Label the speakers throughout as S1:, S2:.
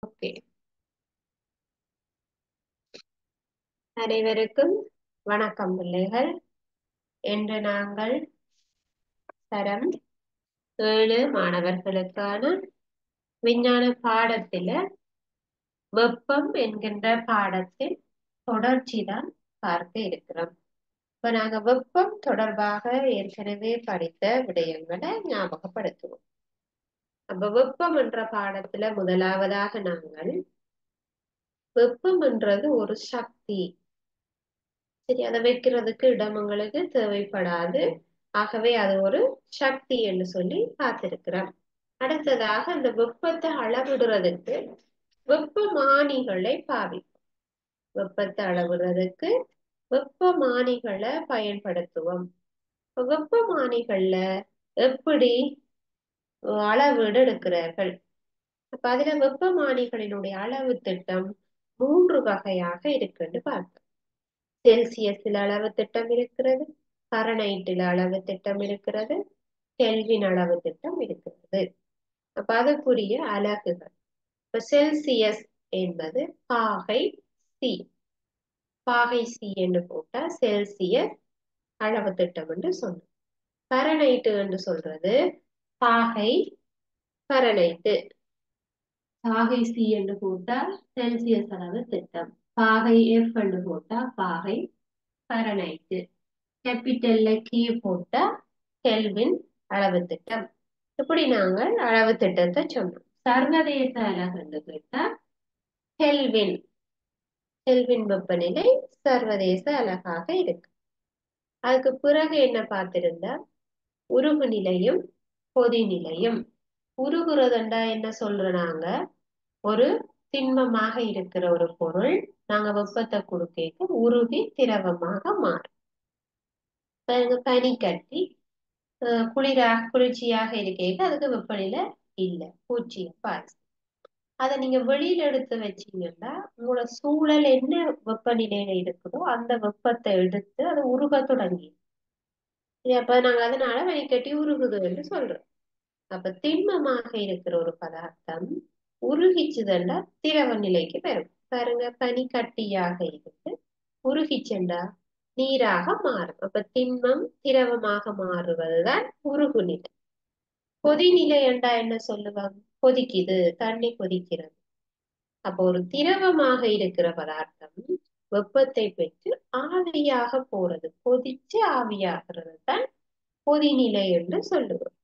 S1: Okay. அனைவருக்கும் வணக்கம் பிள்ளைகள். இன்று நாங்கள் தரம் 7 மாணவர்களுக்கான விஞ்ஞான பாடத்தில வெப்பம் என்கின்ற பாடத்தின் தொடர்ச்சி தான் பார்க்க இருக்கிறோம். இப்ப நாங்க வெப்பம் தொடர்பாக ஏற்கனவே படித்த விடயங்களை ஞாபகப்படுத்துவோம். அப்ப வெப்பம் என்ற பாடத்துல முதலாவதாக நாங்கள் வெப்பம் என்றது ஒரு சக்தி. சரி, அதை வைக்கிறதுக்கு இடம் உங்களுக்கு தேவைப்படாது. ஆகவே அது ஒரு சக்தி என்று சொல்லி பார்த்திருக்கிறோம். அடுத்ததாக அந்த வெப்பத்தை அளவிடுறதுக்கு வெப்பமானிகளை பாவிப்போம். வெப்பத்தை அளவிடுறதுக்கு வெப்பமானிகளை பயன்படுத்துவோம். வெப்பமானிகள்ல எப்படி அளவீடு எடுக்கிறார்கள்? அப்ப அதுல வெப்பமானிகளினுடைய அளவு திட்டம் 3 வகையாக இருக்குன்னு பார்ப்போம். செல்சியஸில் அளவு திட்டம் இருக்கிறது, ஃபாரன்ஹைட்டில் அளவு திட்டம் இருக்கிறது, கெல்வின் அளவு திட்டம் இருக்கிறது. அப்ப அதுக்குரிய அலகுகள். இப்ப செல்சியஸ் என்பது பாகை சி. பாகை சி என்று போட்டா செல்சியஸ் அளவு திட்டம் என்று சொன்னோம். ஃபாரன்ஹைட் என்று சொல்றது பாகை ஃபாரன்ஹைட். பாகை சி என்று போட்டா செல்சியஸ் அளவு திட்டம். பாகை எஃப் என்று போட்டா பாகை ஃபாரன்ஹைட். கேபிட்டல்ல கீ போட்டா கெல்வின் அளவு திட்டம். இப்படி நாங்கள் அளவு திட்டத்தை சொன்னோம். சர்வதேச அலகு கேட்டா கெல்வின். கெல்வின் வெப்பநிலை சர்வதேச அலகாக இருக்கு. அதுக்கு பிறகு என்ன பார்த்திருந்தா உருகு நிலையும் கொதிநிலையும். உருகுறதுண்டா என்ன சொல்றாங்க? ஒரு திண்மமாக இருக்கிற ஒரு பொருள் நாங்க வெப்பத்தை கொடுக்க உருகி திரவமாக மாறும். பனி கட்டி குளிர்ச்சியாக இருக்க அதுக்கு வெப்பநிலை இல்லை, பூஜ்ஜியம் பாய்ஸ். அதை நீங்க வெளியில எடுத்து வச்சீங்கன்னா உங்களோட சூழல் என்ன வெப்பநிலையில இருக்குதோ அந்த வெப்பத்தை எடுத்து அது உருக தொடங்கி. அப்ப நாங்க அதனால பனிக்கட்டி உருகுது என்று சொல்றோம். அப்ப திண்மமாக இருக்கிற ஒரு பதார்த்தம் உருகிச்சுதண்டா திரவ நிலைக்கு பெறும். பாருங்க, பனிக்கட்டியாக இருக்கு உருகிச்சென்றா நீராக மாறும். அப்ப திண்மம் திரவமாக மாறுவதுதான் உருகு நிலை. கொதிநிலை என்றா என்ன சொல்லுவாங்க? கொதிக்குது, தண்ணி கொதிக்கிறது. அப்போ ஒரு திரவமாக இருக்கிற பதார்த்தம் வெப்பத்தை பெற்று ஆவியாக போறது, கொதிச்சு ஆவியாகிறது தான் கொதிநிலை என்று சொல்லுவோம்.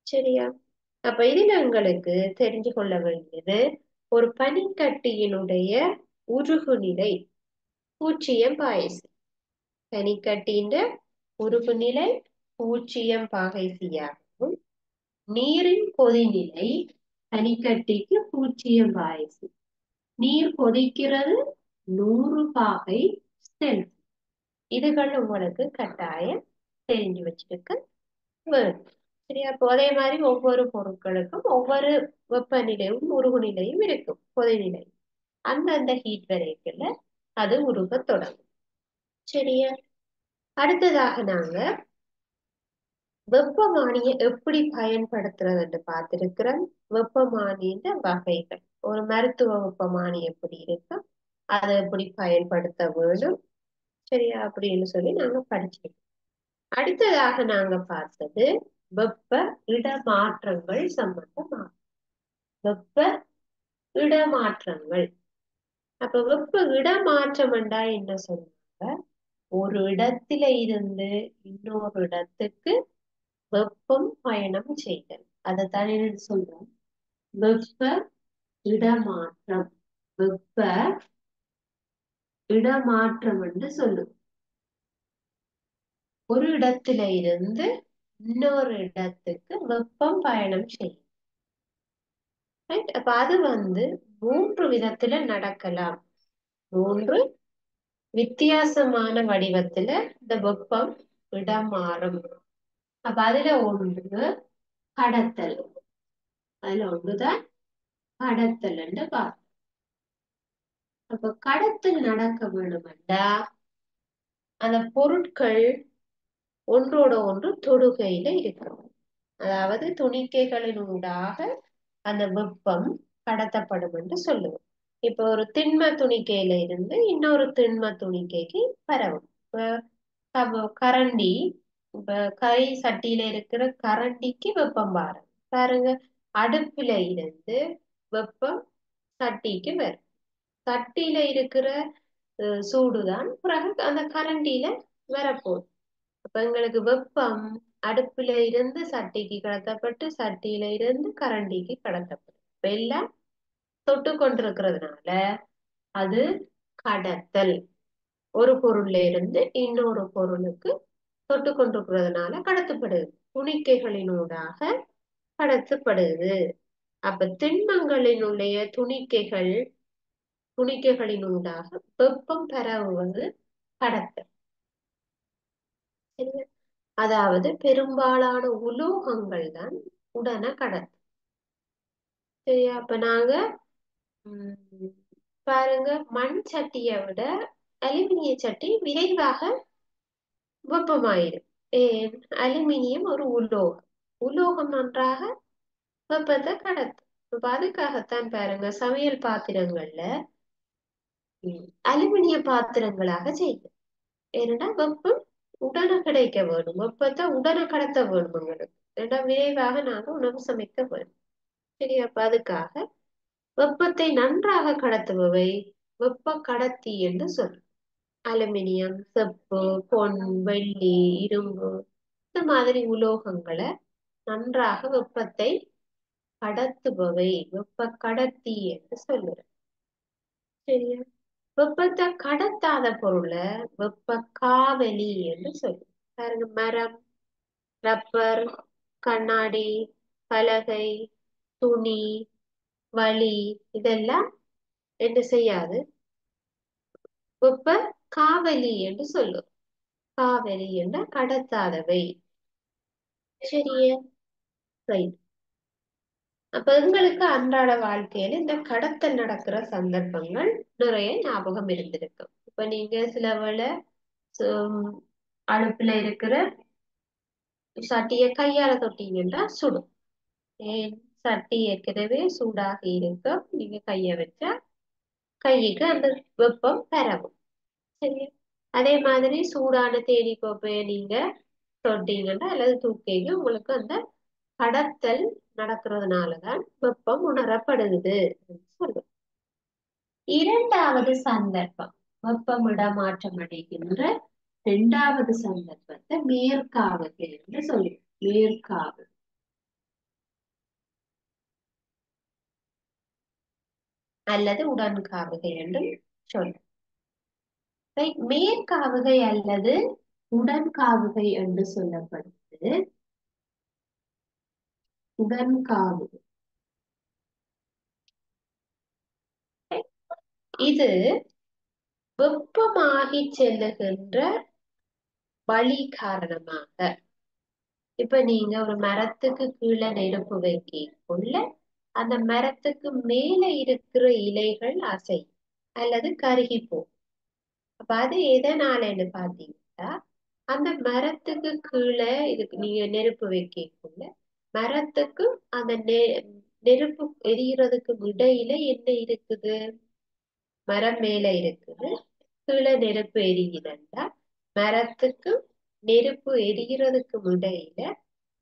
S1: சரியா? அப்ப இதுல உங்களுக்கு தெரிஞ்சு கொள்ள வேண்டியது ஒரு பனிக்கட்டியினுடைய உருகு நிலை 0 பாய்ஸ். பனிக்கட்டியின் உருகு நிலை 0 பாகைசியாகவும் நீரின் கொதிநிலை பனிக்கட்டிக்கு 0 பாய்ஸ். நீர் கொதிக்கிறது 100 பாகை செல்சியஸ். இதுகள் உங்களுக்கு கட்டாயம் தெரிஞ்சு வச்சிருக்க வேணும். சரியா? அப்போ அதே மாதிரி ஒவ்வொரு பொருட்களுக்கும் ஒவ்வொரு வெப்பநிலையும் உருகு நிலையும் இருக்கும். கொதிநிலை அந்தந்த ஹீட் வரைக்குள்ள அது உருக தொடங்கும். சரியா? அடுத்ததாக நாங்க வெப்பமானியை எப்படி பயன்படுத்துறதுன்னு பார்த்திருக்கிறோம். வெப்பமானியின் வகைகள், ஒரு மருத்துவ வெப்பமானி எப்படி இருக்கும், அதை எப்படி பயன்படுத்த வேணும், சரியா அப்படின்னு சொல்லி நாங்க படிச்சிருக்கோம். அடுத்ததாக நாங்க பார்த்தது வெப்ப இடமாற்றங்கள் சம்பந்தமாகும். வெப்ப இடமாற்றங்கள். அப்ப வெப்ப இடமாற்றம் என்றா என்ன சொல்றாங்க? ஒரு இடத்துல இருந்து இன்னொரு இடத்துக்கு வெப்பம் பயணம் செய்தல். அதை தான் சொல்றோம் வெப்ப இடமாற்றம். வெப்ப இடமாற்றம் என்று சொல்லுவோம். ஒரு இடத்துல இருந்து இன்னொரு இடத்துக்கு வெப்பம் பயணம் செய்யும். அப்ப அது 3 விதத்துல நடக்கலாம். 3 வித்தியாசமான வடிவத்துல இந்த வெப்பம் இடம் மாறும். அப்ப அதுல ஒன்று கடத்தல். அதுல ஒன்றுதான் கடத்தல் என்று பார்ப்போம். அப்ப கடத்தல் நடக்க வேண்டுமென்றா அந்த பொருட்கள் ஒன்றோட ஒன்று தொடுகையில இருக்கும். அதாவது துணிக்கைகளினூடாக அந்த வெப்பம் கடத்தப்படும் என்று சொல்லுவோம். இப்ப ஒரு திண்ம துணிக்கையில இருந்து இன்னொரு திண்ம துணிக்கைக்கு பரவும். இப்ப கரண்டி, இப்ப கை சட்டியில இருக்கிற கரண்டிக்கு வெப்பம் பாருங்க பாருங்க. அடுப்புல இருந்து வெப்பம் சட்டிக்கு வரும். சட்டியில இருக்கிற சூடுதான் பிறகு அந்த கரண்டியில வரப்போகுது. அப்ப எங்களுக்கு வெப்பம் அடுப்புல இருந்து சட்டிக்கு கடத்தப்பட்டு சட்டியில இருந்து கரண்டிக்கு கடத்தப்படும். இப்ப எல்லாம் தொட்டு கொண்டிருக்கிறதுனால அது கடத்தல். ஒரு பொருள்ல இருந்து இன்னொரு பொருளுக்கு தொட்டு கொண்டிருக்கிறதுனால கடத்தப்படுது. துணிக்கைகளினூடாக கடத்தப்படுது. அப்ப திண்மங்களினுடைய துணிக்கைகளினூடாக வெப்பம் பரவுவது கடத்தல். சரியா? அதாவது பெரும்பாலான உலோகங்கள் தான் உடன கடத்தும். சரியா? அப்ப நாங்க உம் பாருங்க, மண் சட்டியை விட அலுமினிய சட்டி விரைவாக வெப்பமாயிரும். ஏன்? அலுமினியம் ஒரு உலோகம். உலோகம் நன்றாக வெப்பத்தை கடத்தும். இப்ப அதுக்காகத்தான் பாருங்க சமையல் பாத்திரங்கள்ல அலுமினிய பாத்திரங்களாக செய்யும். ஏன்னா வெப்பம் உடனே கிடைக்க வேணும், வெப்பத்தை உடனே கடத்த வேணும் உங்களுக்கு. ஏன்னா விரைவாக நாங்க உணவு சமைக்க வேணும். சரி, அப்ப அதுக்காக வெப்பத்தை நன்றாக கடத்துபவை வெப்ப கடத்தி என்று சொல்லும். அலுமினியம், செப்பு, பொன், வெள்ளி, இரும்பு இந்த மாதிரி உலோகங்களை நன்றாக வெப்பத்தை கடத்துபவை வெப்ப கடத்தி என்று சொல்லுறோம். சரியா? வெப்பத்தை கடத்தாத பொருளை வெப்ப காவலி என்று சொல்லுவோம். பாருங்க, மரம், ரப்பர், கண்ணாடி, பலகை, துணி, வளி இதெல்லாம் என்ன செய்யாது? வெப்ப காவலி என்று சொல்லும். காவலி என்ற கடத்தாதவை. சரியா? ரைட். அப்ப எங்களுக்கு அன்றாட வாழ்க்கையில இந்த கடத்தல் நடக்கிற சந்தர்ப்பங்கள் நிறைய ஞாபகம் இருந்திருக்கும். இப்ப நீங்க சில வேளை அடுப்புல இருக்கிற சட்டியை கையால தொட்டீங்கன்னா சுடும். ஏன்? சட்டி ஏற்கனவே சூடாக இருக்கும். நீங்க கைய வச்சா கைக்கு அந்த வெப்பம் பரவும். சரியா? அதே மாதிரி சூடான தேனீ கோப்பையை நீங்க தொட்டீங்கன்னா அல்லது தூக்கீங்க, உங்களுக்கு அந்த கடத்தல் நடக்கிறதுனாலதான் வெப்பம் உணரப்படுகிறது சொல்லுவோம். இரண்டாவது சந்தர்ப்பம், வெப்பம் இடமாற்றம் அடைகின்ற இரண்டாவது சந்தர்ப்பத்தை மேற்காவுகை என்று சொல்லுவோம். மேற்காவு அல்லது உடன்காவுகை என்று சொல்லும். மேற்காவுகை அல்லது உடன்காவுகை என்று சொல்லப்படுவது உடன்காவுகை. இது வெப்பமாகி செல்லுகின்ற வழி காரணமாக, இப்ப நீங்க ஒரு மரத்துக்கு கீழே நெருப்பு வைக்கக்குள்ள அந்த மரத்துக்கு மேல இருக்கிற இலைகள் அசையும் அல்லது கருகி போகும். அப்ப அது எதனாலன்னு பாத்தீங்கன்னா, அந்த மரத்துக்கு கீழே இதுக்கு நீங்க நெருப்பு வைக்கக்குள்ள மரத்துக்கும் அந்த நெருப்பு எரியறதுக்கு இடையில என்ன இருக்குது? மரம் மேல இருக்குது, கீழே நெருப்பு எரியுதுண்டா மரத்துக்கும் நெருப்பு எரியறதுக்கு இடையில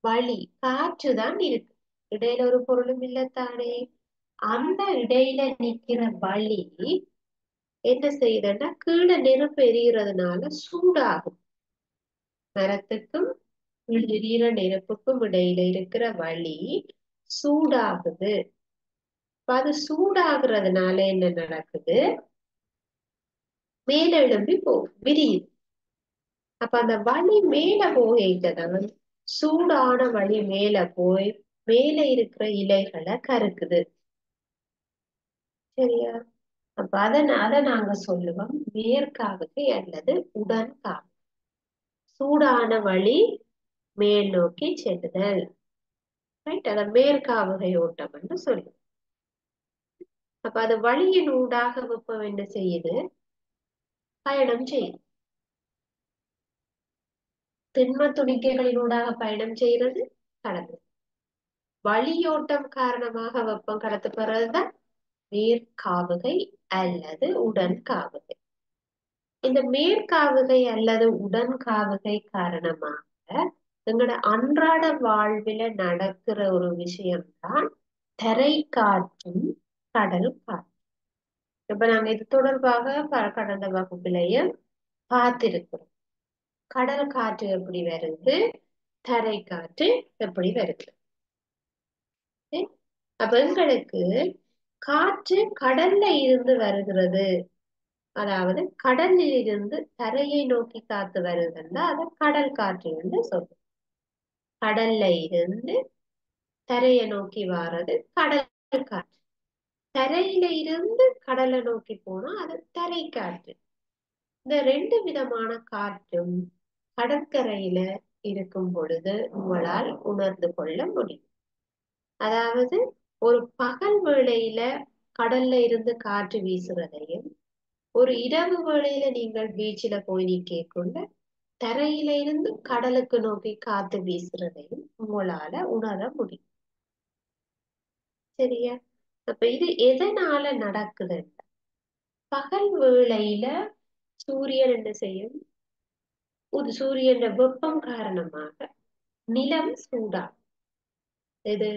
S1: வழி காற்றுதான் இருக்கு. இடையில ஒரு பொருளும் இல்லத்தானே. அந்த இடையில நிக்கிற வழி என்ன செய்யுதுன்னா கீழே நெருப்பு எரியறதுனால சூடாகும். மரத்துக்கும் எரியிற நெருப்புக்கும் இடையில இருக்கிற வழி சூடாகுது. அது சூடாகிறதுனால என்ன நடக்குது? மேல எழும்பி விரியுது. அப்ப அந்த வழி மேல போயிட்டதான் சூடான வழி மேல போய் மேல இருக்கிற இலைகளை கருக்குது. சரியா? அப்ப அதை நாங்க சொல்லுவோம் மேற்காவுகை அல்லது உடன்காவு. சூடான வழி மேல் நோக்கி செல்லுதல். ரைட்? அத மேற்காவுகை ஓட்டம் என்று சொல்லுவோம். அப்ப அது வழியின் ஊடாக வெப்பம் என்ன செய்யுது? பயணம் செய்யுது. திண்ம துணிக்கைகளினூடாக பயணம் செய்யறது கடந்து வழியோட்டம் காரணமாக வெப்பம் கடத்தப்படுறதுதான் மேற்காவுகை அல்லது உடன்காவுகை. இந்த மேற்காவுகை அல்லது உடன்காவுகை காரணமாக எங்களோட அன்றாட வாழ்வில நடக்கிற ஒரு விஷயம்தான் தரை காற்றும் கடல் காற்றும். இப்ப நாங்க இது தொடர்பாக கடந்த வகுப்பிலையும் பார்த்திருக்கிறோம். கடல் காற்று எப்படி வருது, தரை காற்று எப்படி வருது. அப்ப எங்களுக்கு காற்று கடல்ல இருந்து வருகிறது, அதாவது கடலில் இருந்து தரையை நோக்கி காத்து வருதுன்னா அதை கடல் காற்று என்று சொல்றோம். கடல்ல இருந்து தரையை நோக்கி வாரது கடல் காற்று. தரையில இருந்து கடலை நோக்கி போனா அது தரை காற்று. இந்த ரெண்டு விதமான காற்றும் கடற்கரையில இருக்கும் பொழுது உங்களால் உணர்ந்து கொள்ள முடியும். அதாவது ஒரு பகல் வேளையில கடல்ல இருந்து காற்று வீசுறதையும், ஒரு இரவு வேளையில நீங்கள் பீச்சில போய் நிற்கக்குள்ள தரையில இருந்து கடலுக்கு நோக்கி காத்து வீசுறதையும் உங்களால உணர முடியும். சரியா? அப்ப இது எதனால நடக்குது? பகல் வேளையில சூரியன் என்ன செய்யும்? சூரியன் வெப்பம் காரணமாக நிலம் சூடாகும். எது?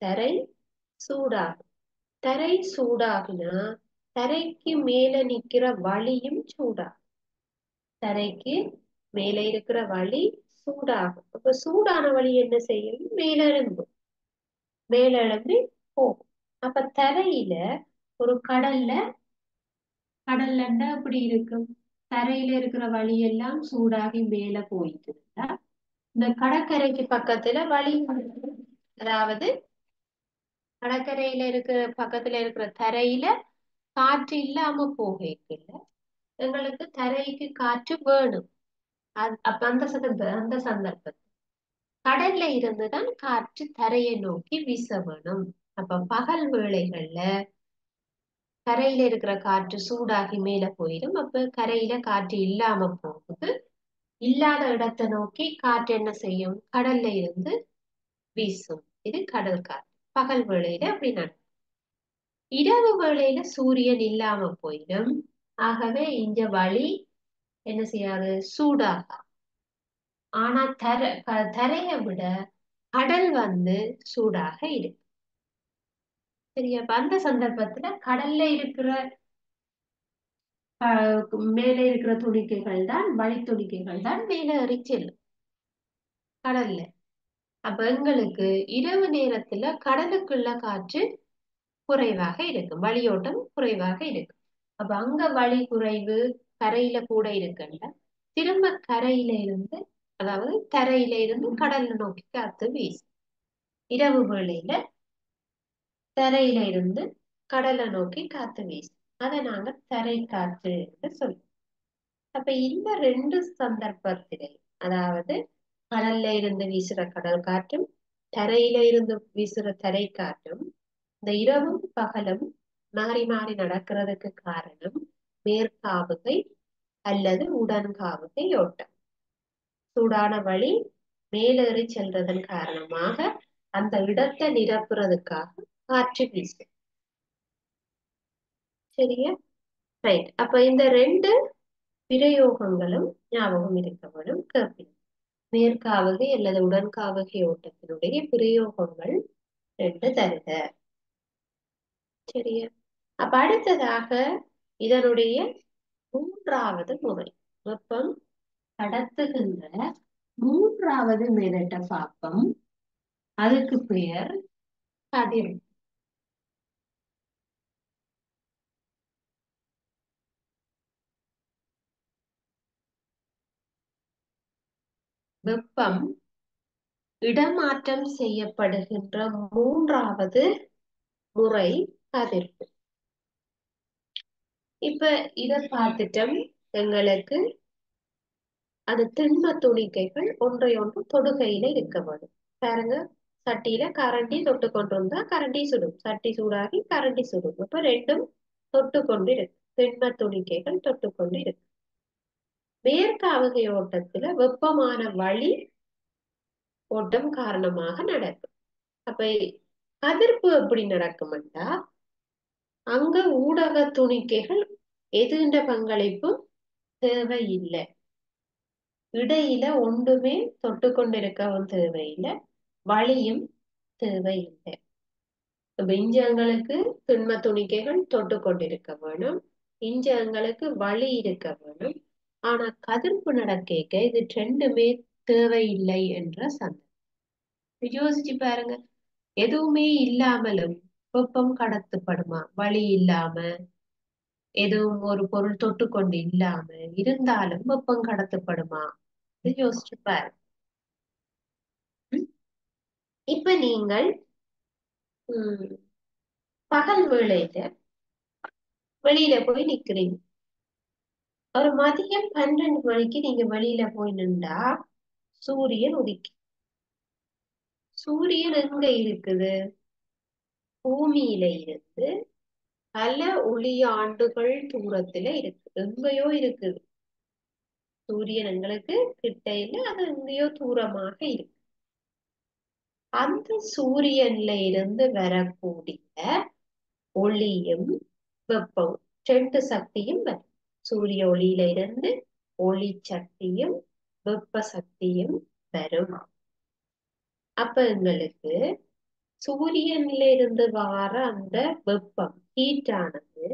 S1: தரை சூடாகும். தரை சூடாகுனா தரைக்கு மேல நிக்கிற வளியும் சூடாகும். தரைக்கு மேல இருக்கிற வளி சூடாகும். அப்ப சூடான வளி என்ன செய்யும்? மேலெழும்பும். மேலெழும்பி போகும். அப்ப தரையில ஒரு கடல்ல அப்படி இருக்கும். தரையில இருக்கிற வழி எல்லாம் சூடாகி மேல போயிட்டு இந்த கடற்கரைக்கு பக்கத்துல வழி, அதாவது கடற்கரையில இருக்கிற பக்கத்துல இருக்கிற தரையில காற்று இல்லாம போகல எங்களுக்கு தரைக்கு காற்று வேணும். அப்ப அந்த சந்தர்ப்பத்தில் கடல்ல இருந்துதான் காற்று தரையை நோக்கி வீச வேணும். அப்ப பகல் வேளைகள்ல கரையில இருக்கிற காற்று சூடாகி மேல போயிடும். அப்ப கரையில காற்று இல்லாம போகுது. இல்லாத இடத்தை நோக்கி காற்று என்ன செய்யும்? கடல்ல இருந்து வீசும். இது கடல் காற்று. பகல் வேளையில அப்படி நடக்கும். இரவு வேளையில சூரியன் இல்லாம போயிடும். ஆகவே இந்த வழி என்ன செய்யாது? சூடாக. ஆனா தரையை விட கடல் சூடாக இருக்கு. சரியா? அந்த சந்தர்ப்பத்துல கடல்ல இருக்கிற மேலே இருக்கிற துணிக்கைகள் தான், வழி துணிக்கைகள் தான் மேலே ஏறி செல்லும் கடல்ல. அப்ப எங்களுக்கு இரவு நேரத்துல கடலுக்குள்ள காற்று குறைவாக இருக்கும், வழியோட்டம் குறைவாக இருக்கும். அப்ப அங்க வழி குறைவு, கரையில கூட இருக்குல்ல, திரும்ப கரையில இருந்து, அதாவது தரையில இருந்து கடல்ல நோக்கி காத்து வீசும். இரவு வேளையில தரையில இருந்து கடலை நோக்கி காத்து வீசும். அதை நாங்க தரை காற்று என்று சொல்லுவோம். அப்ப இந்த ரெண்டு சந்தர்ப்பத்திலே, அதாவது கடல்ல இருந்து வீசுற கடல் காற்றும் தரையில இருந்து வீசுற தரை காற்றும் இந்த இரவும் பகலும் மாறி மாறி நடக்கிறதுக்கு காரணம் மேற்காவுகை அல்லது உடன்காவுகை ஓட்டம். சூடான வழி மேலேறி செல்றதன் காரணமாக அந்த இடத்தை நிரப்புறதுக்காக காற்று வீசு. சரியா? ரைட். அப்ப இந்த ரெண்டு பிரயோகங்களும் ஞாபகம் இருக்கவனும் கேட்பீங்க. மேற்காவுகை அல்லது உடன்காவுகை ஓட்டத்தினுடைய பிரயோகங்கள் ரெண்டு தருக. சரியா? அப்ப அடுத்ததாக இதனுடைய மூன்றாவது முறை, வெப்பம் கடத்துகின்ற மூன்றாவது மெதட்ட பாப்பம். அதுக்கு பெயர் கதிர். வெப்பம் இடமாற்றம் செய்யப்படுகின்ற மூன்றாவது முறை கதிர்ப்பு. இப்ப இத பார்த்துட்டோம். எங்களுக்கு அது திண்ம துணிக்கைகள் ஒன்றை ஒன்று தொடுகையில இருக்க வேண்டும். பாருங்க, சட்டியில கரண்டி தொட்டு கொண்டிருந்தா கரண்டி சுடும், சட்டி சூடாகி கரண்டி சுடும். அப்ப ரெண்டும் தொட்டு கொண்டு இருக்கு, திண்ம துணிக்கைகள் தொட்டு கொண்டு இருக்கு. மேற்காவுகை ஓட்டத்துல வெப்பமான வழி ஓட்டம் காரணமாக நடக்கும். அப்ப கதிர்ப்பு எப்படி நடக்கும்டா, அங்க ஊடக துணிக்கைகள் எதுண்ட பங்களிப்பும் தேவையில்லை. இடையில ஒன்றுமே தொட்டு கொண்டிருக்கவும் தேவையில்லை, வழியும் தேவையில்லை. இஞ்சங்களுக்கு திண்ம துணிக்கைகள் தொட்டு கொண்டிருக்க வேணும், இஞ்சங்களுக்கு வழி இருக்க வேணும். ஆனா கதிர்ப்பு நடக்க இது ரெண்டுமே தேவையில்லை என்ற சந்தேகம். யோசிச்சு பாருங்க, எதுவுமே இல்லாமலும் வெப்பம் கடத்தப்படுமா? வழி இல்லாம எதுவும் ஒரு பொருள் தொட்டுக்கொண்டு இல்லாம இருந்தாலும் வெப்பம் கடத்தப்படுமா? யோசிச்சு பாருங்க. இப்ப நீங்கள் உம் பகல் வேளையில வெளியில போய் நிக்கிறீங்க. ஒரு மதியம் 12 மணிக்கு நீங்க வெளியில போய் நின்றா சூரியன் உதிக்கு. சூரியன் எங்க இருக்குது? பூமியில இருந்து பல ஒளி ஆண்டுகள் தூரத்துல இருக்கு. எங்கேயோ இருக்குது. சூரியன் எங்களுக்கு கிட்ட இல்ல, அது எங்கேயோ தூரமாக இருக்கு. அந்த சூரியன்ல இருந்து வரக்கூடிய ஒளியும் வெப்பம் ரெண்டு சக்தியும் வரும். சூரிய ஒளியில இருந்து ஒளி சக்தியும் வெப்ப சக்தியும் வரும். அப்ப எங்களுக்கு சூரியன்ல இருந்து வார அந்த வெப்பம் ஹீட்டானது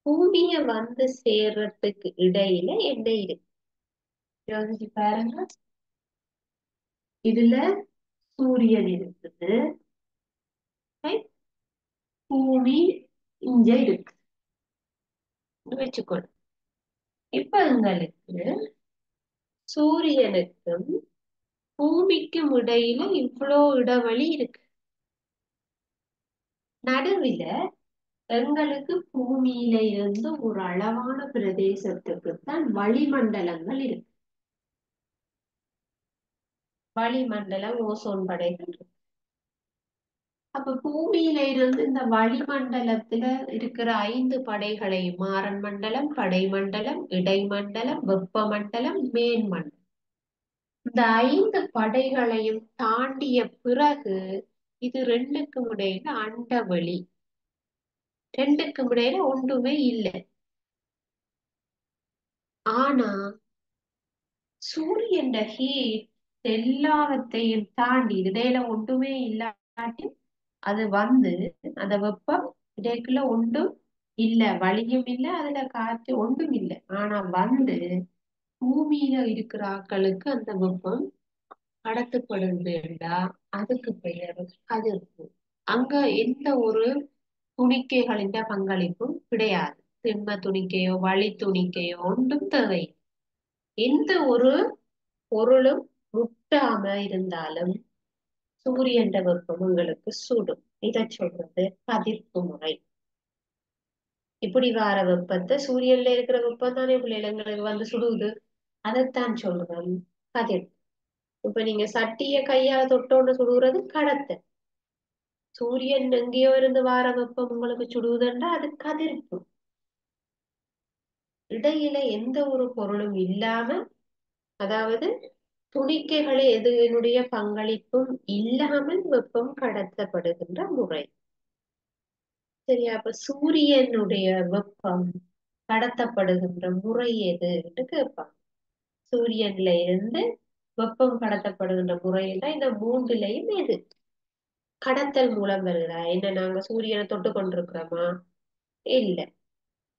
S1: பூமிய வந்து சேர்றதுக்கு இடையில என்ன இருக்கு? யோசிச்சு பாருங்க. இதுல சூரியன் இருக்குது, பூமி இங்க இருக்கு வச்சுக்கணும். இப்ப எங்களுக்கு சூரியனுக்கும் பூமிக்கும் இடையில இவ்வளோ இடைவெளி இருக்கு. நடுவில எங்களுக்கு பூமியில இருந்து ஒரு அளவான பிரதேசத்துக்குத்தான் வளிமண்டலங்கள் இருக்கு. வளிமண்டலம் ஓசோன் படைகள் இருக்கு. அப்ப பூமியில இருந்து இந்த வளிமண்டலத்துல இருக்கிற 5 படைகளை, மாறன் மண்டலம், படைமண்டலம், இடைமண்டலம், வெப்பமண்டலம், மேன்மண்டலம், இந்த 5 படைகளையும் தாண்டிய பிறகு இது ரெண்டுக்கும் இடையில அண்டவெளி. ரெண்டுக்கும் இடையில ஒன்றுமே இல்லை. ஆனா சூரியன் ஹீட் எல்லாவற்றையும் தாண்டி இடையில ஒன்றுமே இல்லாட்டி அது வந்து அந்த வெப்பம் இடைக்குள்ள ஒன்றும் இல்ல, வழியும் இல்ல, அதுல காற்று ஒன்றும் இல்லை. ஆனா வந்து பூமியில இருக்கிற ஆட்களுக்கு அந்த வெப்பம் கடத்தப்படுதுண்டா அதுக்கு பெயர் கதிர்ப்பு. அங்க எந்த ஒரு துணிக்கைகளின் பங்களிப்பும் கிடையாது. திண்ம துணிக்கையோ வழி துணிக்கையோ ஒன்றும் தேவை. எந்த ஒரு பொருளும் முட்டாம இருந்தாலும் சூரியன் வெப்பம் உங்களுக்கு சுடும். இதை சொல்றது கதிர்ப்பு முறை. இப்படி வார வெப்பத்தை சூரியன்ல இருக்கிற வெப்பம் தானே பிள்ளைங்களுக்கு வந்து சுடுது, அதைத்தான் சொல்றோம் கதிர்ப்பு. இப்ப நீங்க சட்டிய கையால தொட்டோன்னு சுடுறது கடத்தல். சூரியன் எங்கேயோ இருந்து வார வெப்பம் உங்களுக்கு சுடுவதுன்றா அது கதிர்ப்பு. இடையில எந்த ஒரு பொருளும் இல்லாம, அதாவது துணிக்கைகளை எதனுடைய பங்களிப்பும் இல்லாமல் வெப்பம் கடத்தப்படுகின்ற முறை. சரியா? அப்ப சூரியனுடைய வெப்பம் கடத்தப்படுகின்ற முறை எது என்று கேட்பாங்க. சூரியன்ல இருந்து வெப்பம் கடத்தப்படுகின்ற முறையில இந்த மூன்றுலையும் எது கடத்தல் மூலம் வருகிறா? என்ன நாங்க சூரியனை தொட்டு கொண்டிருக்கிறோமா? இல்ல.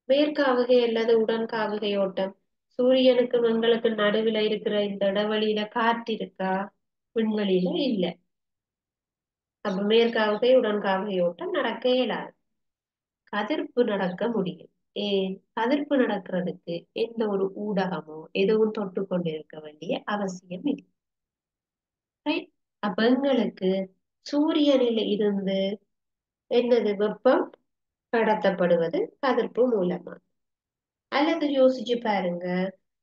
S1: மேற்காவுகை அல்லது உடன்காவுகை ஓட்டம். சூரியனுக்கு எங்களுக்கு நடுவுல இருக்கிற இந்த இடைவெளியில காற்று இருக்கா? விண்வெளியில இல்ல. அப்ப மேற்காவுகை உடன்காவுகை ஓட்டம் நடக்க இயலாது. கதிர்ப்பு நடக்க முடியும். ஏன்? கதிர்ப்பு நடக்கிறதுக்கு எந்த ஒரு ஊடகமோ எதுவும் தொட்டு கொண்டிருக்க வேண்டிய அவசியம் இல்லை. அப்ப எங்களுக்கு சூரியனில் இருந்து என்னது வெப்பம் கடத்தப்படுவது கதிர்ப்பு மூலமா. அல்லது யோசிச்சு பாருங்க,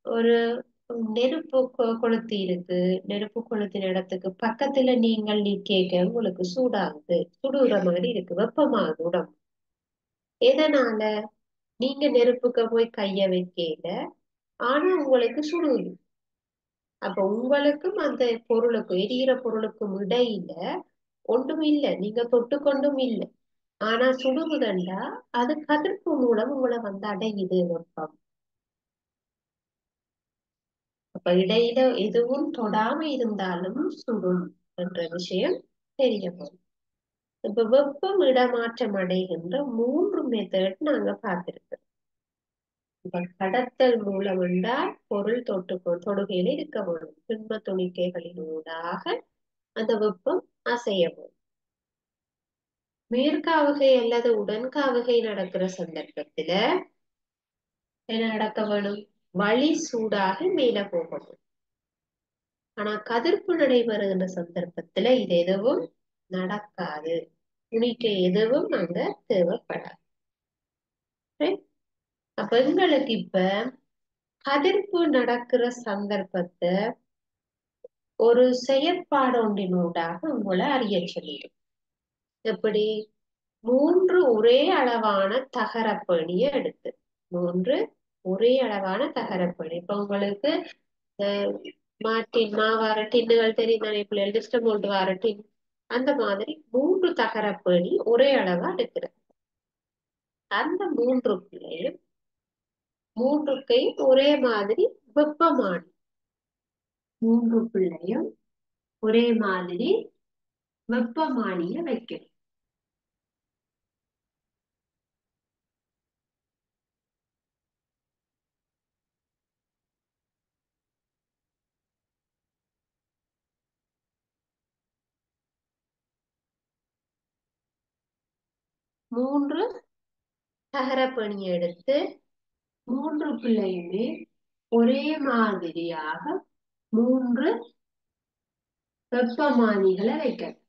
S1: ஒரு நெருப்பு கொளுத்தி இருக்கு, நெருப்பு கொளுத்தின இடத்துக்கு பக்கத்துல நீங்கள் நிக்க உங்களுக்கு சூடாகுது, சுடுற மாதிரி இருக்கு, வெப்பமாகுது உடம்பு. எதனால? நீங்க நெருப்புக்கு போய் கைய வைக்கல, ஆனா உங்களுக்கு சுடுது. அப்ப உங்களுக்கும் அந்த பொருளுக்கும் எரியிற பொருளுக்கும் இடையில ஒன்றும் இல்லை, நீங்க தொட்டு கொண்டும் இல்லை. ஆனா சுடுகுதண்டா அது கதிர்ப்பு மூலம் உங்களை வந்து அடையுது வெப்பம். அப்ப இடையில எதுவும் தொடாம இருந்தாலும் சுடும் என்ற விஷயம் தெரிய வரும். இப்ப வெப்பம் இடமாற்றம் அடைகின்ற 3 மெத்தட் நாங்க பார்த்திருக்கோம். இப்ப கடத்தல் மூலம் என்றால் பொருள் தொடுகையில் இருக்க வேண்டும். திண்ம துணிக்கைகளினூடாக அந்த வெப்பம் அசைய வேண்டும். மேற்காவுகை அல்லது உடன்காவுகை நடக்கிற சந்தர்ப்பத்துல என்ன நடக்க வேணும்? வழி சூடாக மேல போகணும். ஆனா கதிர்ப்பு நடைபெறுகின்ற சந்தர்ப்பத்துல இது எதுவும் நடக்காது. துணிக்கை எதுவும் அங்க தேவைப்படாது. அப்ப எங்களுக்கு இப்ப கதிர்ப்பு நடக்கிற சந்தர்ப்பத்தை ஒரு செயற்பாடு ஒன்றினூடாக உங்களை அறிய சொல்லிடும். எப்படி? 3 ஒரே அளவான தகரப்பேணியை எடுத்து 3 ஒரே அளவான தகரப்பேணி. இப்ப உங்களுக்கு மாவார டின்னுகள் தெரியும் தானே, பிள்ளைகள் டிஸ்டமோல்ட் வார டின் அந்த மாதிரி 3 தகரப்பேணி ஒரே அளவா எடுக்கிறது. அந்த 3க்குள்ளேயும் 3க்கையும் ஒரே மாதிரி வெப்பமானி 3க்குள்ளேயும் ஒரே மாதிரி வெப்பமானிய வைக்கணும். மூன்று தகரப்பணியை எடுத்து 3க்குள்ளேயுமே ஒரே மாதிரியாக 3 வெப்பமானிகளை வைக்கணும்.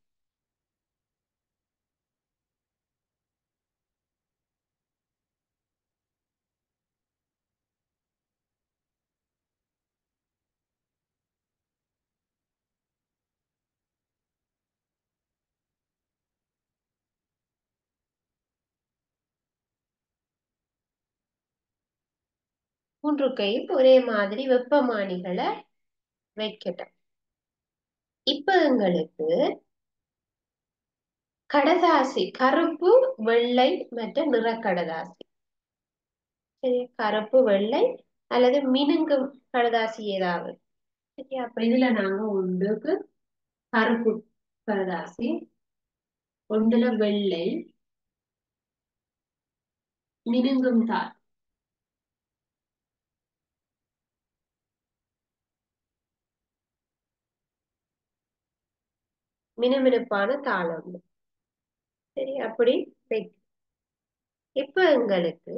S1: மூன்றுக்கையும் ஒரே மாதிரி வெப்பமானிகளை வைக்கட்டும். இப்ப எங்களுக்கு கடதாசி கருப்பு, வெள்ளை மற்றும் நிறக்கடதாசி. சரி, கருப்பு, வெள்ளை அல்லது மினுங்கும் கடதாசி ஏதாவது. சரி, அப்ப இதுல நாங்க ஒன்றுக்கு கருப்பு கடதாசி, ஒன்றுல வெள்ளை மினுங்கும் தாள், மினுமினுப்பான தாள் ஒன்று. சரி, அப்படி இப்ப எங்களுக்கு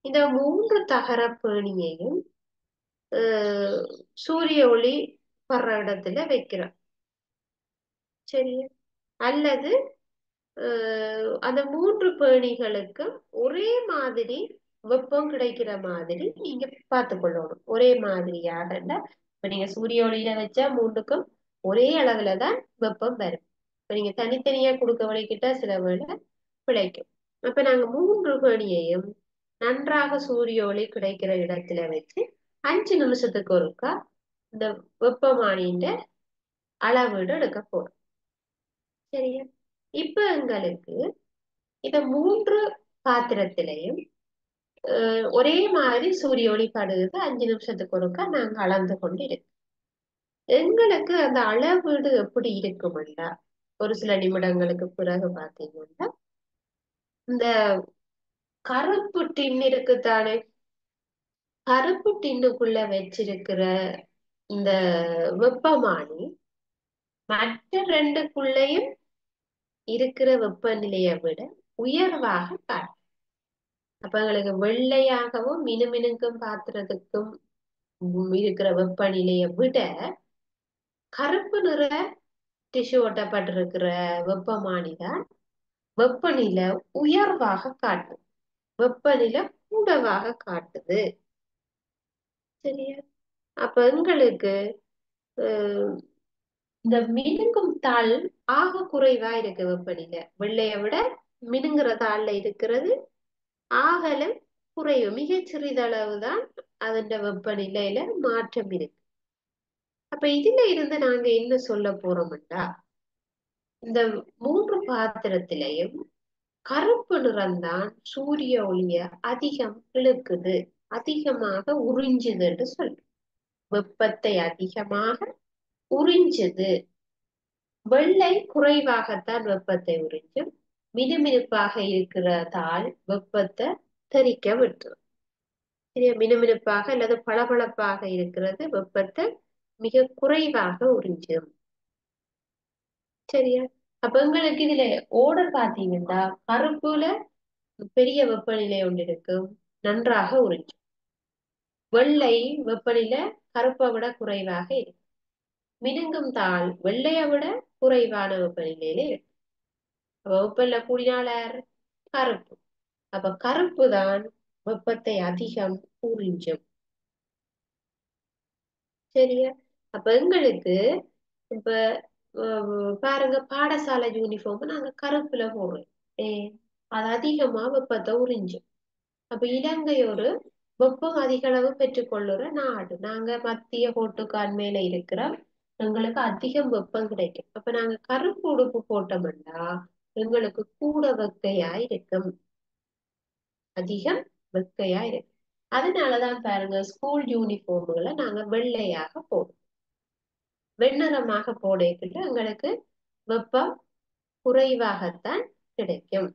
S1: இந்த 3 தகரப்பேணியையும் சூரிய ஒளி படுற இடத்துல வைக்கிறோம். சரி, அல்லது அந்த 3 பேணிகளுக்கும் ஒரே மாதிரி வெப்பம் கிடைக்கிற மாதிரி நீங்க பார்த்துக்கொள்ளணும். ஒரே மாதிரியாக இப்ப நீங்க சூரிய ஒளியில வச்சா 3க்கும் ஒரே அளவுலதான் வெப்பம் வரும். இப்ப நீங்க தனித்தனியா கொடுக்க வழிக்கிட்டா சில வேளை பிழைக்கும். அப்ப நாங்க 3 பேணியையும் நன்றாக சூரிய ஒளி கிடைக்கிற இடத்துல வச்சு 5 நிமிஷத்துக்கு ஒருக்கா இந்த வெப்பமானியின் அளவீடு எடுக்க போறோம். சரியா? இப்ப எங்களுக்கு இந்த 3 பாத்திரத்திலையும் ஒரே மாதிரி சூரிய ஒளி படுகிறது. 5 நிமிஷத்துக்கு ஒருக்கா நாங்க அளந்து கொண்டு இருக்கோம். எங்களுக்கு அந்த அளவீடு எப்படி இருக்குமெண்டா ஒரு சில நிமிடங்களுக்கு பிறகு பாத்தீங்கன்னா இந்த கருப்பு டின் இருக்குதானே, கருப்பு டின்னுக்குள்ள வச்சிருக்கிற இந்த வெப்பமானி மற்ற 2க்குள்ளேயும் இருக்கிற வெப்பநிலையை விட உயர்வாக காட்டும். அப்ப எங்களுக்கு வெள்ளையாகவும் மினுமினுக்கும் பாத்திரத்துக்கும் இருக்கிற வெப்பநிலையை விட கருப்பு நிற டிஷ்யூ ஒட்டப்பட்டிருக்கிற வெப்பமானிதான் வெப்பநிலை உயர்வாக காட்டும், வெப்பநிலை கூடவாக காட்டுது. சரியா? அப்ப எங்களுக்கு இந்த மினுங்கும் தாள் ஆக குறைவா இருக்கு. வெப்பநிலை வெள்ளைய விட மினுங்குற தாள்ல இருக்கிறது ஆகலும் குறைவு, மிக சிறிதளவுதான் அதன் வெப்பநிலையில மாற்றம் இருக்கு. அப்ப இதுல இருந்து நாங்க என்ன சொல்ல போறோம்டா, இந்த 3 பாத்திரத்திலையும் கருப்பு நிறம்தான் சூரிய ஒளிய அதிகம் இழுக்குது, அதிகமாக உறிஞ்சுதுன்னு சொல்றோம். வெப்பத்தை அதிகமாக உறிஞ்சுது. வெள்ளை குறைவாகத்தான் வெப்பத்தை உறிஞ்சும். மினுமினுப்பாக இருக்கிற தாள் வெப்பத்தை தெறிக்க விட்டுரும். சரியா? மினுமினுப்பாக அல்லது பளபளப்பாக இருக்கிறது வெப்பத்தை மிக குறைவாக உறிஞ்சும். சரியா? அப்ப எங்களுக்கு இதுல ஓடர் பாத்தீங்கன்னா கருப்புல பெரிய வெப்பநிலை ஒன்று இருக்கும், நன்றாக உறிஞ்சும். வெள்ளை வெப்பநிலை கருப்பை விட குறைவாக இருக்கும். மினுங்கும் தாள் வெள்ளையை விட குறைவான வெப்பநிலையில இருக்கு. அப்ப வெப்பநிலை கூடினால கருப்பு. அப்ப கருப்பு தான் வெப்பத்தை அதிகம் உறிஞ்சும். சரியா? அப்ப எங்களுக்கு இப்ப பாருங்க, பாடசாலை யூனிஃபார்ம் நாங்க கருப்புல போடுறோம். ஏ அது அதிகமா வெப்பத்தை உறிஞ்சும். அப்ப இலங்கை ஒரு வெப்பம் அதிக அளவு பெற்றுக்கொள்ளுற நாடு. நாங்க மத்திய கோட்டுக்கான் மேல இருக்கிறோம். எங்களுக்கு அதிகம் வெப்பம் கிடைக்கும். அப்ப நாங்க கருப்பு உடுப்பு போட்டோம்னா எங்களுக்கு கூட வெக்கையா இருக்கும், அதிகம் வெக்கையா இருக்கும். அதனாலதான் பாருங்க, ஸ்கூல் யூனிஃபார்ம்களை நாங்க வெள்ளையாக போடுவோம். வெண்ணிறமாக போடைக்குள்ள எங்களுக்கு வெப்பம் குறைவாகத்தான் கிடைக்கும்.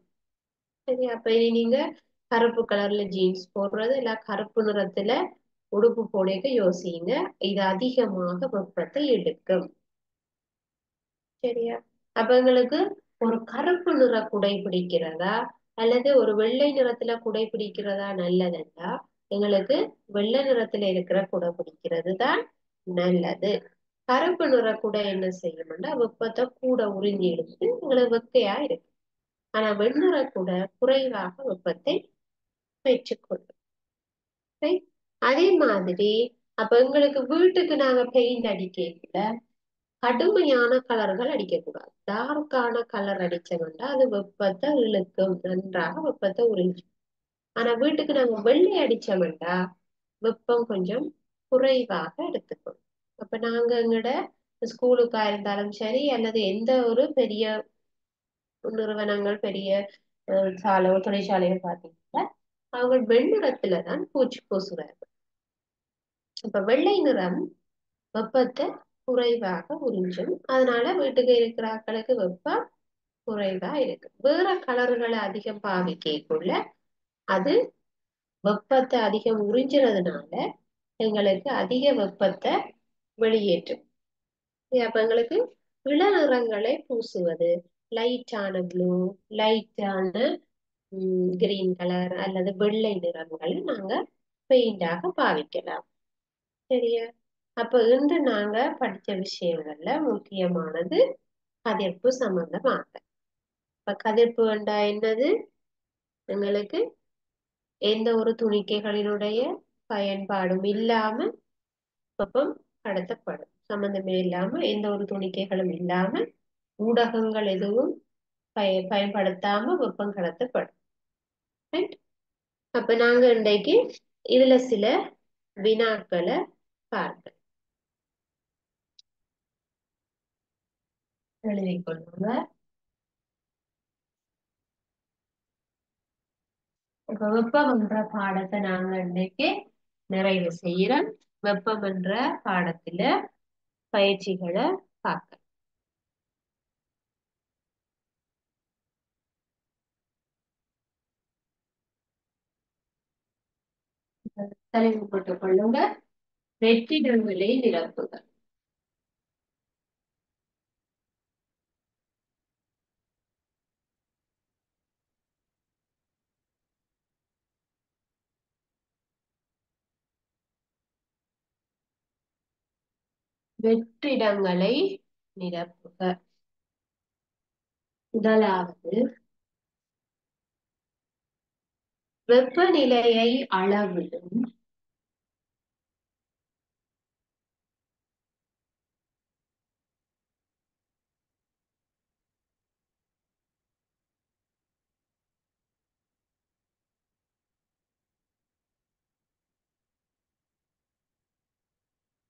S1: சரி, அப்ப இனி நீங்க கருப்பு கலர்ல ஜீன்ஸ் போடுறது இல்ல கருப்பு நிறத்துல உடுப்பு போடைக்க யோசிங்க, இது அதிகமாக வெப்பத்தை எடுக்கும். சரியா? அப்ப எங்களுக்கு ஒரு கருப்பு நிற குடை பிடிக்கிறதா அல்லது ஒரு வெள்ளை நிறத்துல குடை பிடிக்கிறதா நல்லதுன்னா எங்களுக்கு வெள்ளை நிறத்துல இருக்கிற குடை பிடிக்கிறது தான் நல்லது. கருப்பு நிற குடை என்ன செய்யும்னா வெப்பத்தை கூட உறிஞ்சி எடுத்து உங்களுக்கு வெக்கையா இருக்கு. ஆனா வெண்ணிற கூட குறைவாக வெப்பத்தை பெற்றுக்கொள்ளும். Right? அதே மாதிரி அப்ப எங்களுக்கு வீட்டுக்கு நாங்க பெயிண்ட் அடிக்கல கடுமையான கலர்கள் அடிக்கக்கூடாது. டார்க்கான கலர் அடிச்சோம்னா அது வெப்பத்தை இழுக்கும், நன்றாக வெப்பத்தை உறிஞ்சும். ஆனா வீட்டுக்கு நாங்க வெள்ளை அடிச்சோம்னா வெப்பம் கொஞ்சம் குறைவாக எடுத்துக்கணும். அப்ப நாங்க எங்கட ஸ்கூலுக்கா இருந்தாலும் சரி அல்லது எந்த ஒரு பெரிய நிறுவனங்கள், பெரிய சாலை தொழிற்சாலைகள் பார்த்தீங்கன்னா அவங்க வெண்ணிறத்துலதான் பூச்சி பூசுவார்கள். இப்ப வெள்ளை நிறம் வெப்பத்தை குறைவாக உறிஞ்சும். அதனால வீட்டுக்கு இருக்கிற ஆட்களுக்கு வெப்பம் குறைவா இருக்கு. வேற கலர்களை அதிகம் பாவிக்கக்குள்ள அது வெப்பத்தை அதிகம் உறிஞ்சுறதுனால எங்களுக்கு அதிக வெப்பத்தை வெளியேற்றும். அப்ப எங்களுக்கு இள நிறங்களை பூசுவது, லைட்டான ப்ளூ, லைட்டான கிரீன் கலர் அல்லது வெள்ளை நிறங்களை நாங்க பெயிண்டாக பாவிக்கலாம். சரியா? அப்ப இன்று நாங்க படிச்ச விஷயங்கள்ல முக்கியமானது கதிர்ப்பு சம்பந்தமாக. இப்ப கதிர்ப்பு வேண்டா என்னது, எங்களுக்கு எந்த ஒரு துணிக்கைகளினுடைய பயன்பாடும் இல்லாம வெப்பம் கடத்தப்படும். சம்பந்தமே இல்லாம எந்த ஒரு துணிக்கைகளும் இல்லாம ஊடகங்கள் எதுவும் பயன்படுத்தாம வெப்பம் கடத்தப்படும். Right? அப்ப நாங்க இன்றைக்கு இதுல சில வினாக்களை பார்க்க எழுதிக்கொள்ளுங்க. இப்ப வெப்பம் என்ற பாடத்தை நாங்க இன்னைக்கு நிறைவு செய்யறோம். வெப்பம் என்ற பாடத்துல பயிற்சிகளை பார்க்க தலைவு போட்டுக் கொள்ளுங்க. வெற்றிடங்களை நிரப்புக. வெற்றிடங்களை நிரப்புக. முதலாவது, வெப்பநிலையை அளவிடும்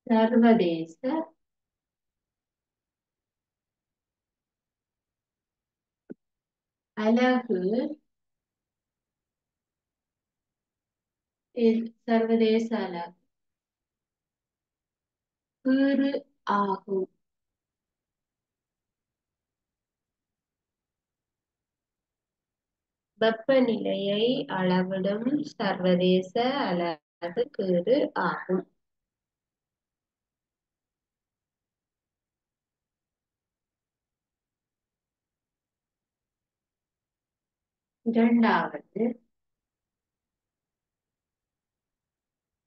S1: சர்வதேச அலகு சர்வதேச அலகு கீறு ஆகும். வெப்பநிலையை அளவிடும் சர்வதேச அலகு கீறு ஆகும். இரண்டாவது,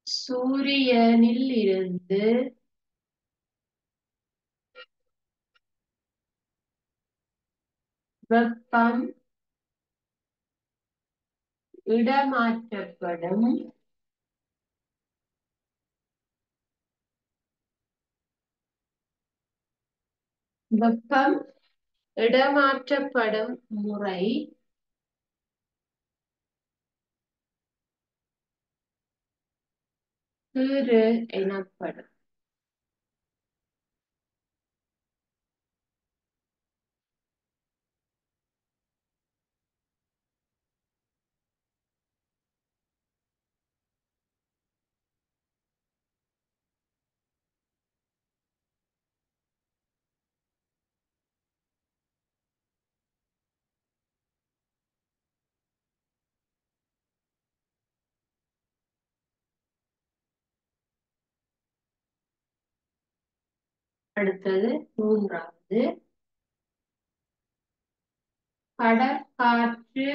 S1: சூரியனில் இருந்து வெப்பம் இடமாற்றப்படும் வெப்பம் இடமாற்றப்படும் முறை கீறு எனப்படும். அடுத்தது மூன்றாவது, கடற்காற்று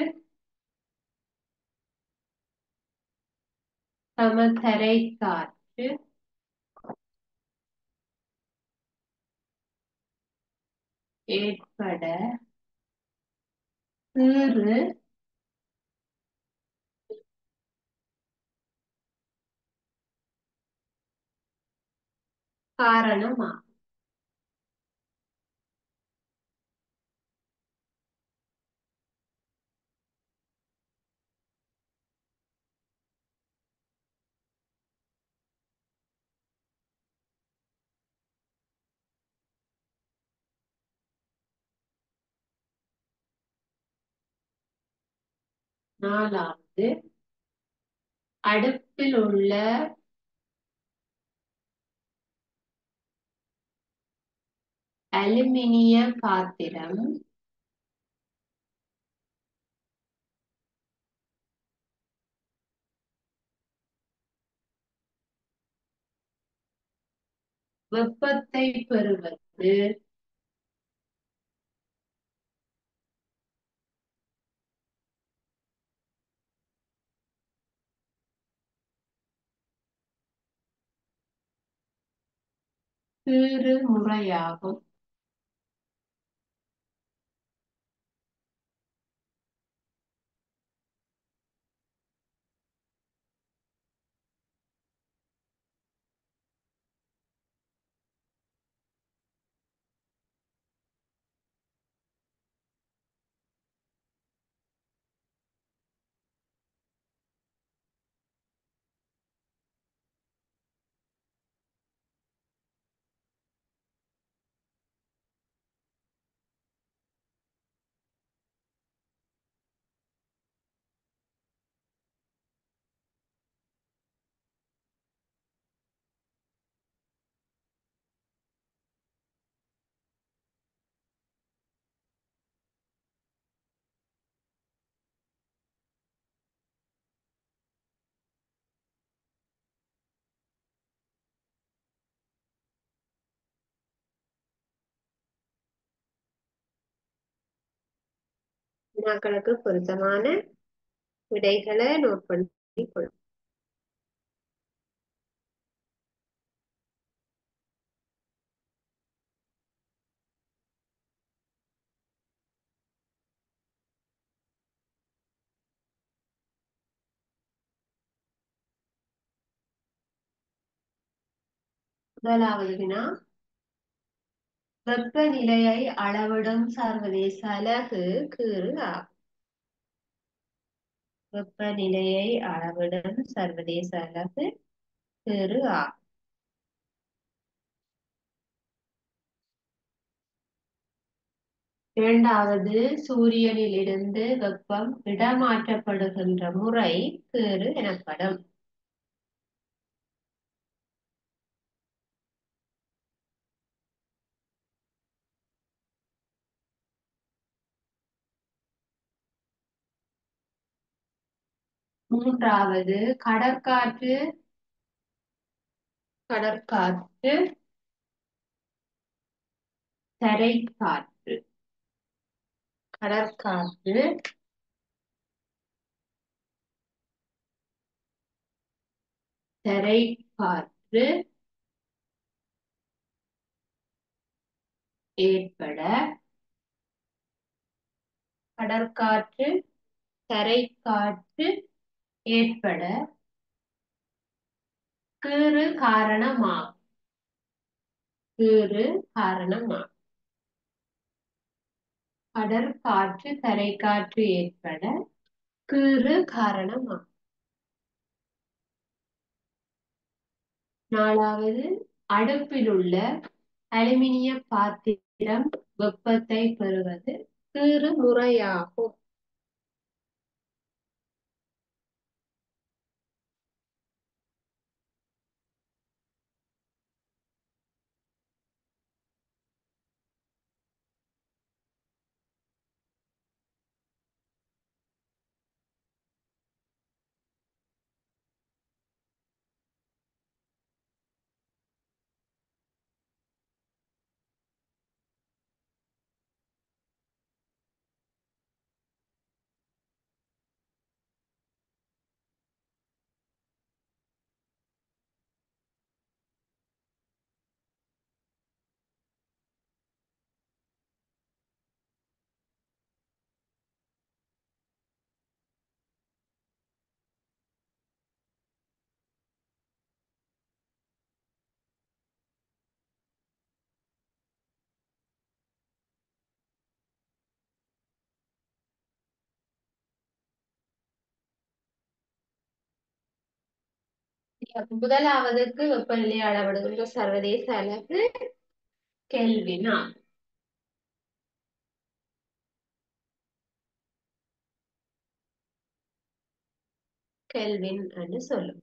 S1: சமதரை காற்று ஏற்பட கீறு காரணமாகும். நாலாவது, அடுப்பில் உள்ள அலுமினிய பாத்திரம் வெப்பத்தை பெறுவது கீறு முறையாகும். வினாக்களுக்கு பொருத்தமான விடைகளை நோட் பண்ணி கொள்ளும். முதலாவது வினா, வெப்பநிலையை அளவிடும் சர்வதேச அலகு கீறு ஆகும். வெப்பநிலையை அளவிடும் சர்வதேச அலகு கீறு ஆகும். இரண்டாவது, சூரியனில் இருந்து வெப்பம் இடமாற்றப்படுகின்ற முறை கீறு எனப்படும். மூன்றாவது, கடற்காற்று கடற்காற்று தரைக்காற்று கடற்காற்று தரைக்காற்று ஏற்பட கடற்காற்று தரைக்காற்று ஏற்பட கீறு காரணமாகும். கீறு காரணமாகும். கடற்காற்று தரைக்காற்று ஏற்பட கீறு காரணமாகும். நாலாவது, அடுப்பில் உள்ள அலுமினிய பாத்திரம் வெப்பத்தை பெறுவது கீறு முறையாகும். முதலாவதுக்கு வெப்பநிலை அளவிடுகின்ற சர்வதேச அலகு கெல்வின் ஆகும். கெல்வின் என்று சொல்லும்.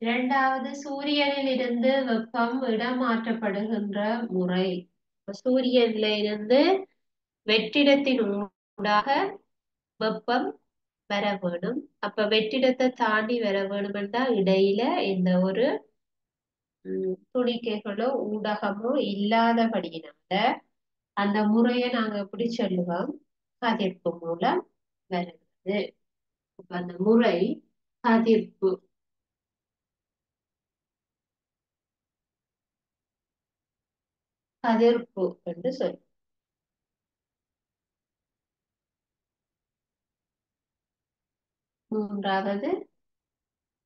S1: இரண்டாவது, சூரியனில் இருந்து வெப்பம் இடமாற்றப்படுகின்ற முறை. சூரியனில இருந்து வெற்றிடத்தின் ஊடாக வெப்பம் வர வேணும். அப்ப வெற்றிடத்தை தாண்டி வர வேணும் என்றால் இடையில இந்த ஒரு துணிக்கைகளோ ஊடகமோ இல்லாதபடியினால அந்த முறையை நாங்க எப்படி சொல்லுவோம்? கதிர்ப்பு மூலம் வருகிறது. அந்த முறை கதிர்ப்பு கதிர்ப்பு என்று சொல்லும். மூன்றாவது,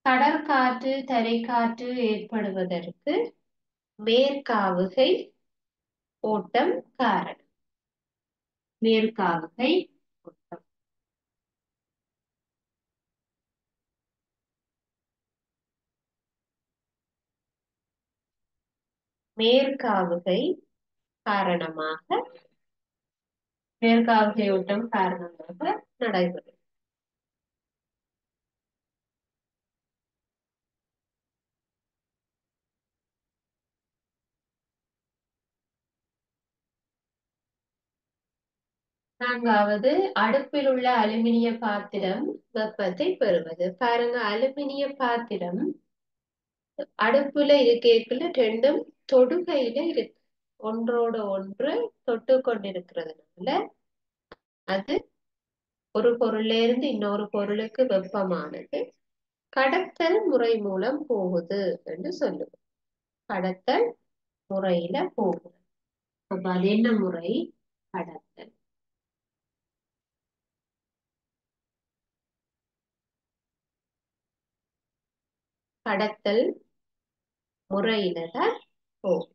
S1: கடற்காற்று தரைக்காற்று ஏற்படுவதற்கு மேற்காவுகை ஓட்டம் காரணம். மேற்காவுகை ஓட்டம். மேற்காவுகை காரணமாக மேற்காவுகை ஓட்டம் காரணமாக நடைபெறும். நான்காவது, அடுப்பில் உள்ள அலுமினிய பாத்திரம் வெப்பத்தை பெறுவது. பாருங்க, அலுமினிய பாத்திரம் அடுப்புல இருக்கைக்குள்ள ரெண்டும் தொடுகையில இருக்கு. ஒன்றோட ஒன்று தொட்டு கொண்டிருக்கிறதுனால அது ஒரு பொருள்ல இருந்து இன்னொரு பொருளுக்கு வெப்பமானது கடத்தல் முறை மூலம் போகுது என்று சொல்லுவோம். கடத்தல் முறையில போகுது. அப்ப அது என்ன முறை? கடத்தல். கடத்தல் முறையில தான் போகும்.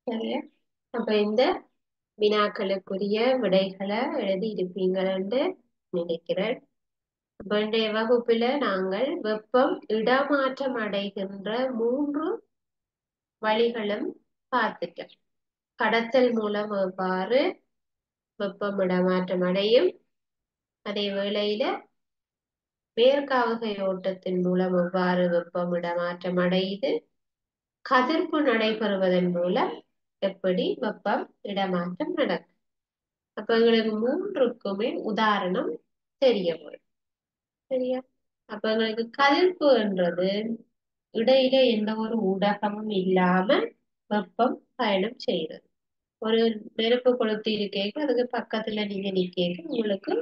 S1: சரியா? அப்ப இந்த வினாக்களுக்குரிய விடைகளை எழுதி இருப்பீங்கன்னு நினைக்கிறேன். இன்றைய வகுப்புல நாங்கள் வெப்பம் இடமாற்றம் அடைகின்ற 3 வழிகளும் பார்த்துட்டோம். கடத்தல் மூலம் எவ்வாறு வெப்பம் இடமாற்றம் அடையும், அதே வேளையில மேற்காவுகை ஓட்டத்தின் மூலம் எவ்வாறு வெப்பம் இடமாற்றம் அடையுது, கதிர்ப்பு நடைபெறுவதன் மூலம் எப்படி வெப்பம் இடமாற்றம் நடக்கும். அப்ப எங்களுக்கு 3க்குமே உதாரணம் தெரிய வரும். சரியா? அப்ப எங்களுக்கு கதிர்ப்புன்றது இடையில எந்த ஒரு ஊடகமும் இல்லாம வெப்பம் பயணம் செய்யறது. ஒரு நெருப்பு கொளுத்தி இருக்கேங்க, அதுக்கு பக்கத்துல நீங்க நிக்கேங்க, உங்களுக்கு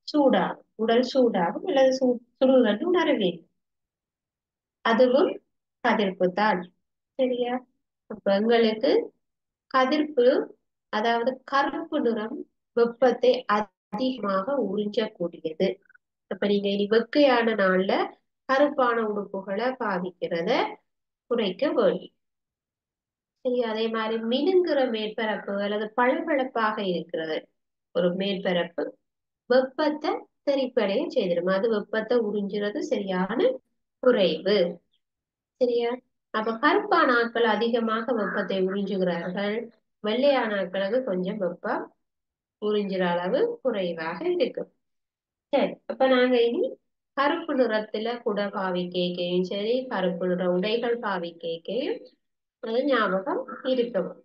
S1: சூடாகும், உடல் சூடாகும் அல்லது சுடுவது உணர்வீங்க. அதுவும் கதிர்ப்பு தான். சரியா? அப்ப எங்களுக்கு கதிர்ப்பு, அதாவது கருப்பு நிறம் வெப்பத்தை அதிகமாக உறிஞ்சக்கூடியது. அப்ப நீங்க இனி வெக்கையான நாள்ல கருப்பான உடுப்புகளை பாவிக்கிறத குறைக்க வேண்டும். சரி, அதே மாதிரி மினுங்கிற மேற்பரப்பு அல்லது பளபளப்பாக இருக்கிறது ஒரு மேற்பரப்பு வெப்பத்தை தெறிப்படைய செய்திடும். அது வெப்பத்தை உறிஞ்சுறது சரியான குறைவு. சரியா? அப்ப கருப்பான ஆட்கள் அதிகமாக வெப்பத்தை உறிஞ்சுகிறார்கள், வெள்ளையான ஆட்களுக்கு கொஞ்சம் வெப்பம் உறிஞ்சுற அளவு குறைவாக இருக்கும். சரி, அப்ப நாங்க இனி கருப்பு நிறத்துல குடை பாவிக்கையும் சரி, கருப்பு நிற உடைகள் பாவிக்கையும் அது ஞாபகம் இருக்கவும்.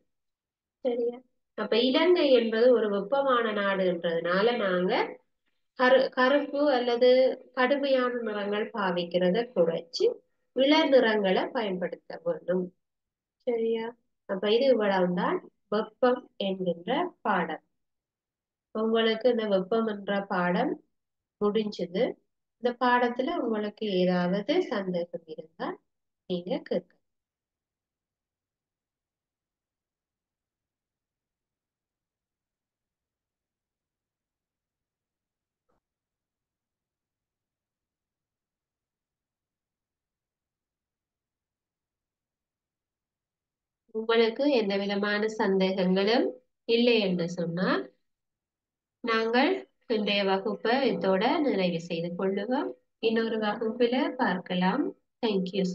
S1: சரியா? அப்ப இலங்கை என்பது ஒரு வெப்பமான நாடுன்றதுனால நாங்க கருப்பு அல்லது கடுமையான நிறங்கள் பாவிக்கிறத குறைச்சு இளர் நிறங்களை பயன்படுத்த வேண்டும். சரியா? அப்ப இது இவ்வளவுதான் வெப்பம் என்கின்ற பாடம். உங்களுக்கு இந்த வெப்பம் என்ற பாடம் முடிஞ்சது. இந்த பாடத்துல உங்களுக்கு ஏதாவது சந்தேகம் இருந்தா நீங்க கேட்க. உங்களுக்கு எந்த விதமான சந்தேகங்களும் இல்லை என்று சொன்னால் நாங்கள் இன்றைய வகுப்பை இதோட நிறைவு செய்து கொள்ளுவோம். இன்னொரு வகுப்புல பார்க்கலாம். தேங்க்யூ.